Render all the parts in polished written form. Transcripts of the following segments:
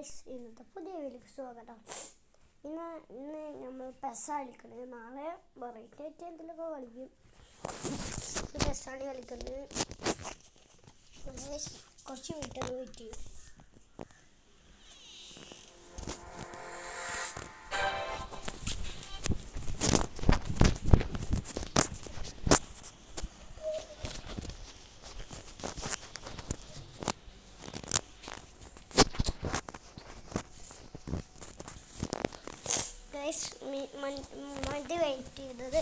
ഇന്നത്തെ പുതിയ വീഡിയോക്ക് സ്വാഗതം. ഇന്ന് നമ്മൾ പെസ്സ കളിക്കുന്നത്. നാളെ വെറൈറ്റി ആയിട്ട് എന്തെങ്കിലുമൊക്കെ കളിക്കും. പെസ്സാണ് കളിക്കുന്നത്. കുറച്ച് മിനിറ്റ് വെയിറ്റ് ചെയ്യും. മണ്ടി വെയിറ്റ് ചെയ്തത്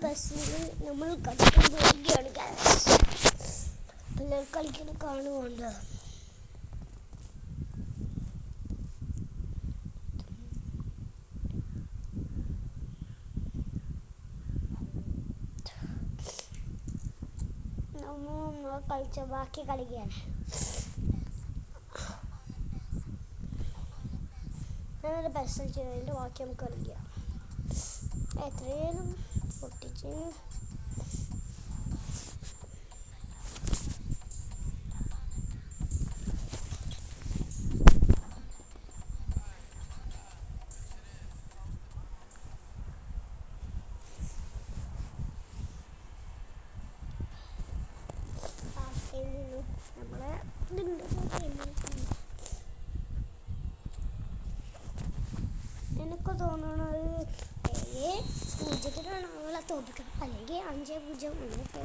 ബസ്സിൽ നമ്മൾ കളിക്കുകയാണ്. എല്ലാവരും കളിക്കുന്ന കാണുന്നുണ്ട്. നമ്മൾ കളിച്ച ബാക്കി കളിക്കുകയാണ്. ഞാനൊരു ബസ് ചെയ്തതിൻ്റെ ബാക്കി നമുക്ക് കളിക്കാം. എത്രയും പൊട്ടിച്ച് നമ്മളെ എനിക്ക് തോന്നുന്നത് 7-0 നമ്മളെ തോൽക്കണം, അല്ലെങ്കിൽ 5-0 എന്നിട്ട്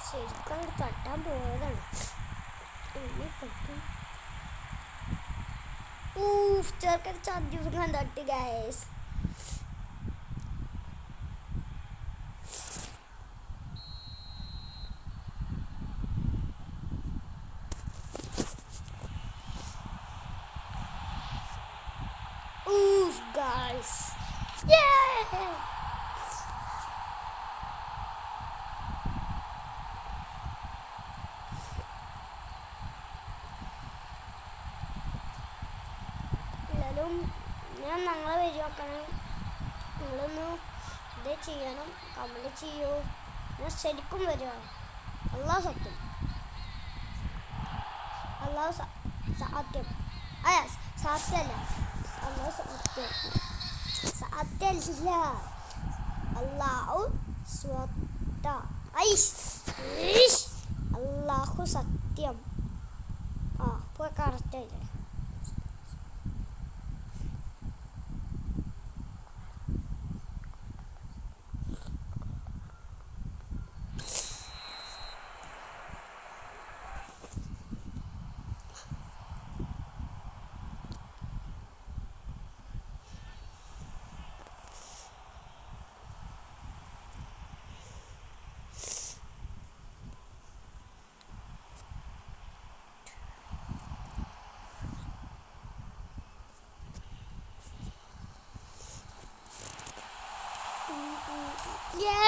ശരിക്കും തട്ടാൻ പോയതാണ്. ചെറുക്കൻ ചന്ദ്രൻ തട്ടി ഗൈസ്. Guys, yeah. ഞാൻ ഞങ്ങളെ വരി നോക്കണം. നിങ്ങളൊന്ന് ഇത് ചെയ്യണം, കമൻറ്റ് ചെയ്യൂ. ഞാൻ ശരിക്കും വരുക. അല്ലാഹു സത്യം, അല്ലാഹു സത്യം. സത്യമല്ല, അല്ലാഹു സത്യം, സത്യമല്ല, അല്ലാഹു അല്ലാഹു സത്യം. ഇപ്പോൾ കറക്റ്റായില്ലേ? Yeah.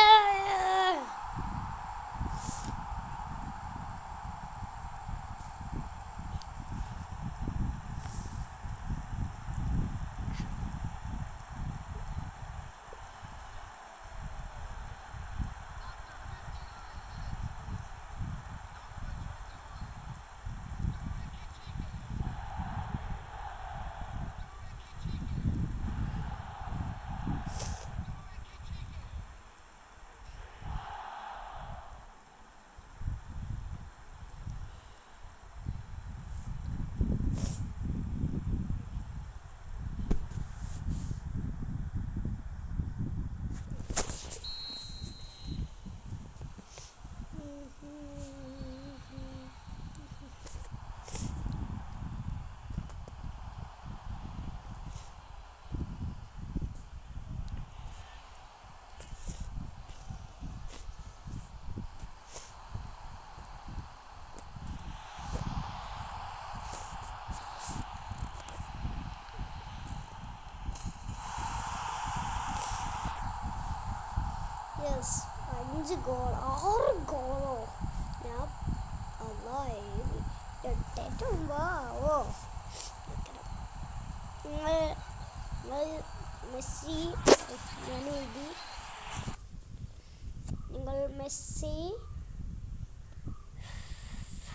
Yes, 5 goal, 6 goal.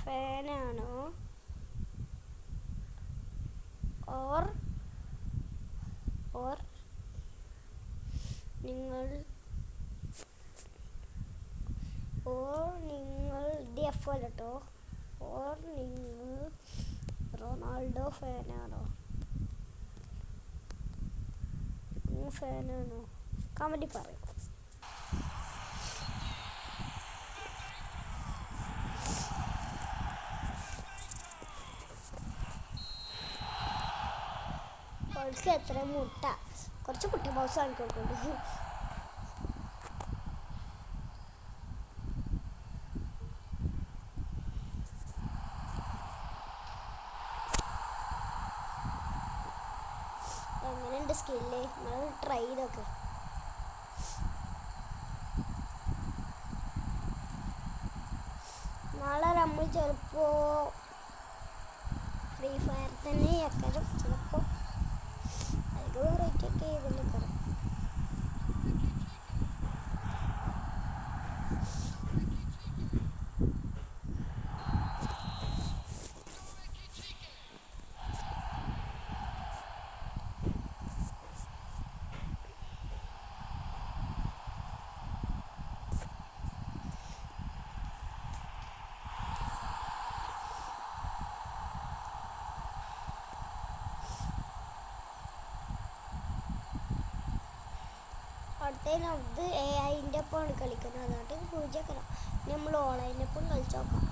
ഫാനാണോ ഓർ ഓർ നിങ്ങൾ DF അല്ലട്ടോ. ഓർ നിങ്ങൾ റൊണാൾഡോ ഫാനാണോ? ഫാനാണോ? കമൻറ്റിൽ പറയും. അവൾക്ക് എത്ര മുട്ട, കുറച്ച് കുട്ടി ബോക്സ് ആൾക്കൊക്കെ എങ്ങനെയുണ്ട് സ്കില്ല്? നമ്മൾ ട്രൈ ചെയ്തൊക്കെ. നാളെ നമ്മൾ ചിലപ്പോൾ ഫ്രീ ഫയർ തന്നെ ആക്കാനും, ചിലപ്പോൾ അതിൽ വെറൈറ്റി ഒക്കെ ചെയ്തിരിക്കണം. അടുത്തത് AI ഒപ്പമാണ് കളിക്കുന്നത്, അതുകൊണ്ട് പൂജക്കണം. നമ്മൾ ഓൺലൈനൊപ്പം കളിച്ചു നോക്കാം.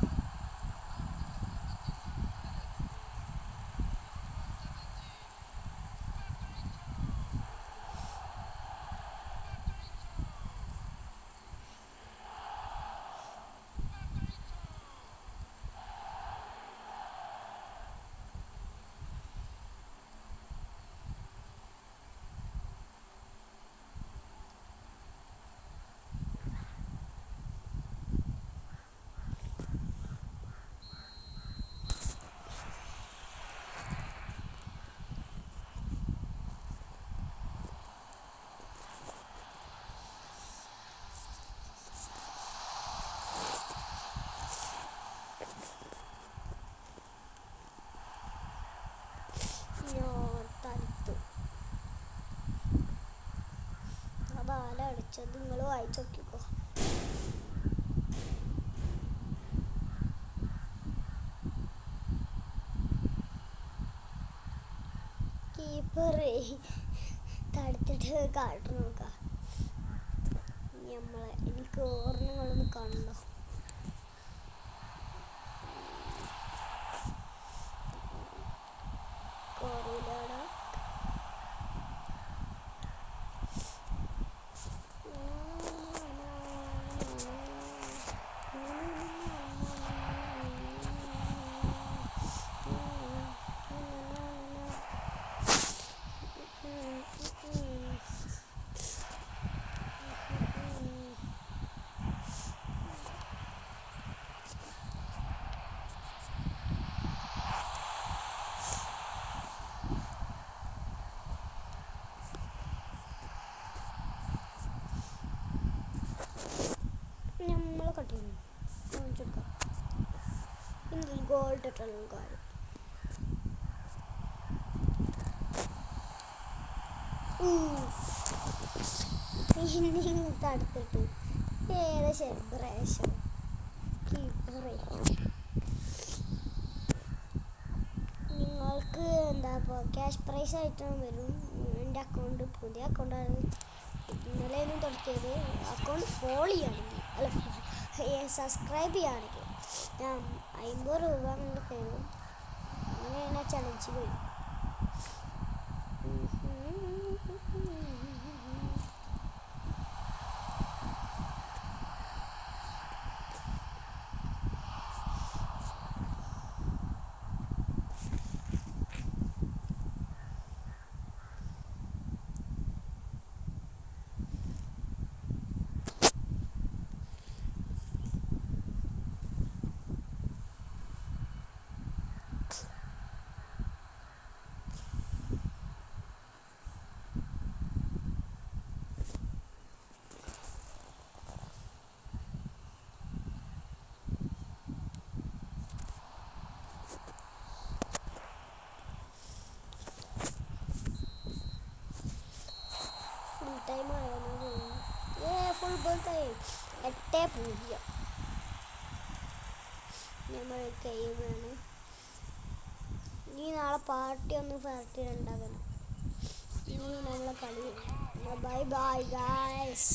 അടിച്ചത് നിങ്ങൾ വായിച്ചു നോക്കിക്കോ. കീപ്പർ തടുത്തിട്ട് കാട്ടു നോക്കാം. എനിക്ക് ഓർമ്മകളൊന്നും കാണണ്ടോ? കോറിയിലാടാ ഗോൾഡ് ഇട്ടുള്ള കാര്യം. തടുത്തിട്ട് ഏകദേശം ബ്രേശം നിങ്ങൾക്ക് എന്താ ഇപ്പോൾ ക്യാഷ് പ്രൈസ് ആയിട്ട് വരും. എൻ്റെ അക്കൗണ്ട് പുതിയ അക്കൗണ്ടാണ്, ഇന്നലെയൊന്നും തുടക്കിയത്. അക്കൗണ്ട് ഫോളോ ചെയ്യുകയാണെങ്കിൽ അല്ല സബ്സ്ക്രൈബ് ചെയ്യുകയാണെങ്കിൽ ഞാൻ 50 രൂപ കൊണ്ട് കയറും. അങ്ങനെയാണ് ആ ചലഞ്ച് വരും. 9-0 നമ്മൾ കഴിയുകയാണ്. ഇനി നാളെ പാർട്ടി ഉണ്ടാക്കണം. ഇനി നമ്മളെ കളി. Bye bye guys.